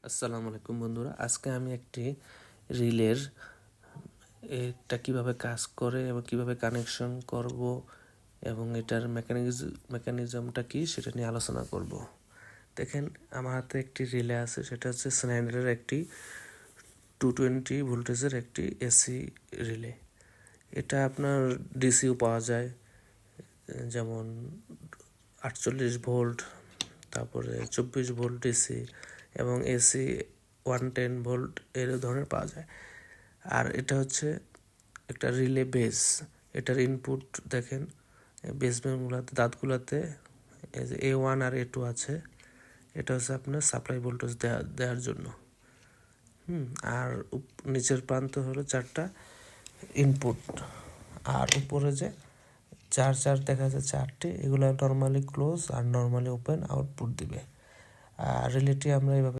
আসসালামু আলাইকুম বন্ধুরা, আজকে আমি একটি রিলের এটা কিভাবে কাজ করে এবং কিভাবে কানেকশন করব এবং এটার মেকানিজমটা কি সেটা নিয়ে আলোচনা করব। দেখেন, আমার হাতে একটি রিলে আছে, সেটা হচ্ছে স্নাইডারের একটি 220 ভোল্টেজের একটি এসি রিলে। এটা আপনার ডিসিও পাওয়া যায়, যেমন 48 ভোল্ট, তারপরে 24 ভোল্ট ডিসি এবং এসি 110 ভোল্ট এর ধরনের পাওয়া যায়। আর এটা হচ্ছে একটা রিলে বেস। এটার ইনপুট দেখেন, বেসমেন্টগুলোতে দাঁতগুলোতে A1 আর A2 আছে। এটা হচ্ছে আপনার সাপ্লাই ভোল্টেজ দেওয়ার জন্য। আর নিচের প্রান্ত হলো 4টা ইনপুট, আর উপরে যে চার দেখা যাচ্ছে 4টি, এগুলো নর্মালি ক্লোজ আর নর্মালি ওপেন আউটপুট দিবে। আর রিলেটি আমরা এইভাবে